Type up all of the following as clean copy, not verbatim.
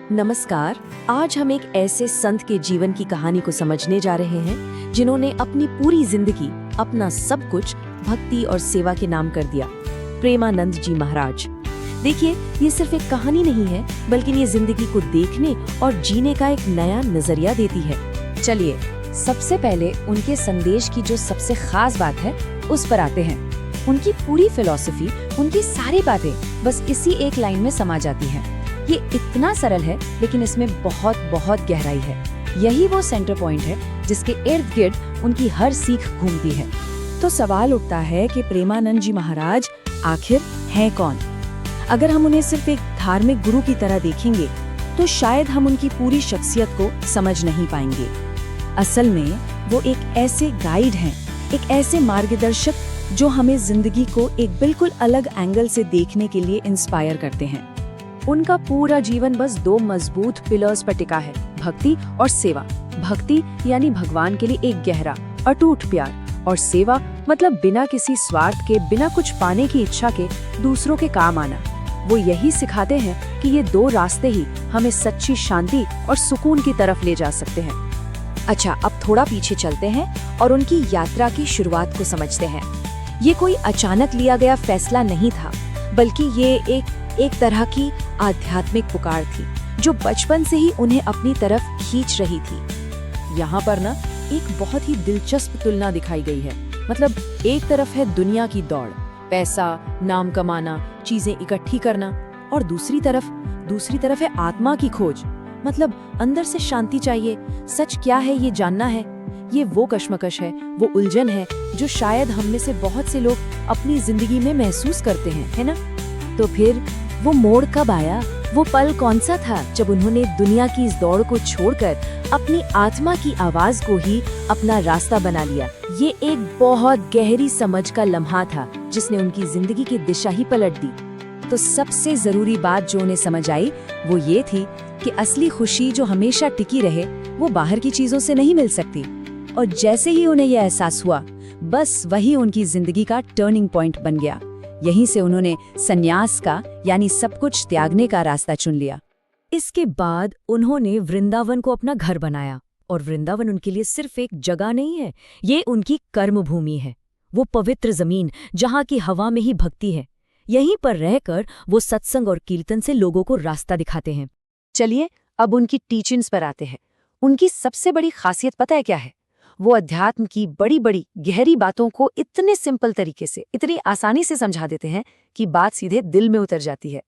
नमस्कार। आज हम एक ऐसे संत के जीवन की कहानी को समझने जा रहे हैं जिन्होंने अपनी पूरी जिंदगी अपना सब कुछ भक्ति और सेवा के नाम कर दिया। प्रेमानंद जी महाराज। देखिए, ये सिर्फ एक कहानी नहीं है, बल्कि ये जिंदगी को देखने और जीने का एक नया नजरिया देती है। चलिए, सबसे पहले उनके संदेश की जो सबसे खास बात है उस पर आते हैं। उनकी पूरी फिलॉसफी, उनकी सारी बातें बस इसी एक लाइन में समा जाती हैं। ये इतना सरल है, लेकिन इसमें बहुत बहुत गहराई है। यही वो सेंटर पॉइंट है जिसके इर्द गिर्द उनकी हर सीख घूमती है। तो सवाल उठता है कि प्रेमानंद जी महाराज आखिर हैं कौन? अगर हम उन्हें सिर्फ एक धार्मिक गुरु की तरह देखेंगे तो शायद हम उनकी पूरी शख्सियत को समझ नहीं पाएंगे। असल में वो एक ऐसे गाइड हैं, एक ऐसे मार्गदर्शक जो हमें जिंदगी को एक बिल्कुल अलग एंगल से देखने के लिए इंस्पायर करते हैं। उनका पूरा जीवन बस दो मजबूत पिलर्स पर टिका है, भक्ति और सेवा। भक्ति यानी भगवान के लिए एक गहरा अटूट प्यार, और सेवा मतलब बिना किसी स्वार्थ के, बिना कुछ पाने की इच्छा के दूसरों के काम आना। वो यही सिखाते हैं कि ये दो रास्ते ही हमें सच्ची शांति और सुकून की तरफ ले जा सकते हैं। अच्छा, अब थोड़ा पीछे चलते हैं और उनकी यात्रा की शुरुआत को समझते हैं। ये कोई अचानक लिया गया फैसला नहीं था, बल्कि ये एक तरह की आध्यात्मिक पुकार थी जो बचपन से ही उन्हें अपनी तरफ खींच रही थी। यहाँ पर ना एक बहुत ही दिलचस्प तुलना दिखाई गई है। मतलब एक तरफ है दुनिया की दौड़, पैसा, नाम कमाना, चीजें इकट्ठी करना, और दूसरी तरफ है आत्मा की खोज। मतलब अंदर से शांति चाहिए, सच क्या है ये जानना है। ये वो कश्मकश है, वो उलझन है जो शायद हम में से बहुत से लोग अपनी जिंदगी में महसूस करते हैं, है ना? तो फिर वो मोड़ कब आया? वो पल कौन सा था जब उन्होंने दुनिया की इस दौड़ को छोड़कर अपनी आत्मा की आवाज को ही अपना रास्ता बना लिया? ये एक बहुत गहरी समझ का लम्हा था जिसने उनकी जिंदगी की दिशा ही पलट दी। तो सबसे जरूरी बात जो उन्हें समझ आई वो ये थी कि असली खुशी जो हमेशा टिकी रहे वो बाहर की चीजों से नहीं मिल सकती। और जैसे ही उन्हें यह एहसास हुआ, बस वही उनकी जिंदगी का टर्निंग पॉइंट बन गया। यहीं से उन्होंने संन्यास का यानी सब कुछ त्यागने का रास्ता चुन लिया। इसके बाद उन्होंने वृंदावन को अपना घर बनाया, और वृंदावन उनके लिए सिर्फ एक जगह नहीं है, ये उनकी कर्म भूमि है। वो पवित्र जमीन जहाँ की हवा में ही भक्ति है। यहीं पर रहकर वो सत्संग और कीर्तन से लोगों को रास्ता दिखाते हैं। चलिए, अब उनकी टीचिंग्स पर आते हैं। उनकी सबसे बड़ी खासियत पता है क्या है? वो अध्यात्म की बड़ी बड़ी गहरी बातों को इतने सिंपल तरीके से, इतनी आसानी से समझा देते हैं कि बात सीधे दिल में उतर जाती है।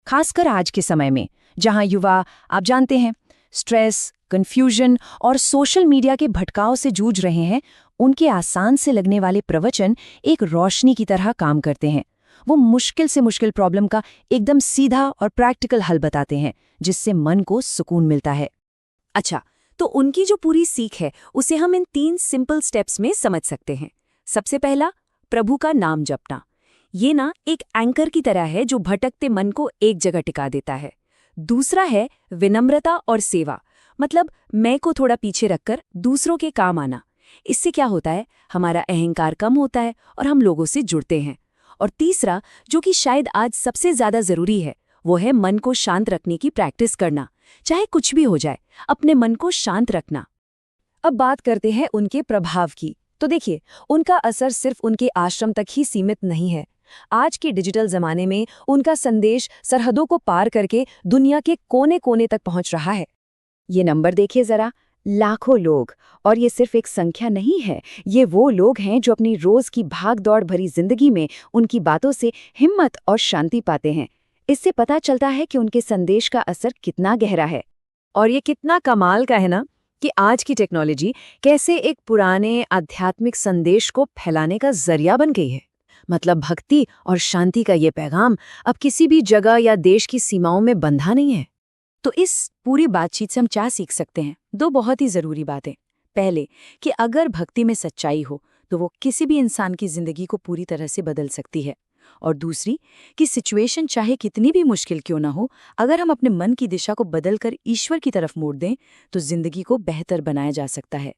खासकर आज के समय में, जहां युवा, आप जानते हैं, स्ट्रेस, कंफ्यूजन और सोशल मीडिया के भटकाव से जूझ रहे हैं, उनके आसान से लगने वाले प्रवचन एक रोशनी की तरह काम करते हैं। वो मुश्किल से मुश्किल प्रॉब्लम का एकदम सीधा और प्रैक्टिकल हल बताते हैं, जिससे मन को सुकून मिलता है। अच्छा, तो उनकी जो पूरी सीख है उसे हम इन 3 सिंपल स्टेप्स में समझ सकते हैं। सबसे पहला, प्रभु का नाम जपना। ये ना एक एंकर की तरह है जो भटकते मन को एक जगह टिका देता है। दूसरा है विनम्रता और सेवा। मतलब मैं को थोड़ा पीछे रखकर दूसरों के काम आना। इससे क्या होता है, हमारा अहंकार कम होता है और हम लोगों से जुड़ते हैं। और तीसरा, जो कि शायद आज सबसे ज्यादा जरूरी है, वो है मन को शांत रखने की प्रैक्टिस करना। चाहे कुछ भी हो जाए, अपने मन को शांत रखना। अब बात करते हैं उनके प्रभाव की। तो देखिए, उनका असर सिर्फ उनके आश्रम तक ही सीमित नहीं है। आज के डिजिटल जमाने में उनका संदेश सरहदों को पार करके दुनिया के कोने कोने तक पहुंच रहा है। ये नंबर देखिए जरा, लाखों लोग। और ये सिर्फ एक संख्या नहीं है, ये वो लोग हैं जो अपनी रोज की भाग दौड़ भरी जिंदगी में उनकी बातों से हिम्मत और शांति पाते हैं। इससे पता चलता है कि उनके संदेश का असर कितना गहरा है। और ये कितना कमाल का है ना, कि आज की टेक्नोलॉजी कैसे एक पुराने आध्यात्मिक संदेश को फैलाने का जरिया बन गई है। मतलब भक्ति और शांति का ये पैगाम अब किसी भी जगह या देश की सीमाओं में बंधा नहीं है। तो इस पूरी बातचीत से हम क्या सीख सकते हैं? 2 बहुत ही जरूरी बातें। पहले, कि अगर भक्ति में सच्चाई हो तो वो किसी भी इंसान की जिंदगी को पूरी तरह से बदल सकती है। और दूसरी, कि सिचुएशन चाहे कितनी भी मुश्किल क्यों ना हो, अगर हम अपने मन की दिशा को बदलकर ईश्वर की तरफ मोड़ दें तो जिंदगी को बेहतर बनाया जा सकता है।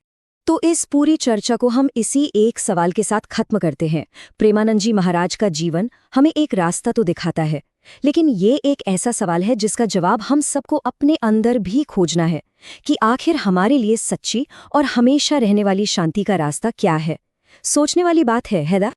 तो इस पूरी चर्चा को हम इसी एक सवाल के साथ खत्म करते हैं। प्रेमानंद जी महाराज का जीवन हमें एक रास्ता तो दिखाता है, लेकिन ये एक ऐसा सवाल है जिसका जवाब हम सबको अपने अंदर भी खोजना है कि आखिर हमारे लिए सच्ची और हमेशा रहने वाली शांति का रास्ता क्या है। सोचने वाली बात है, हैदा।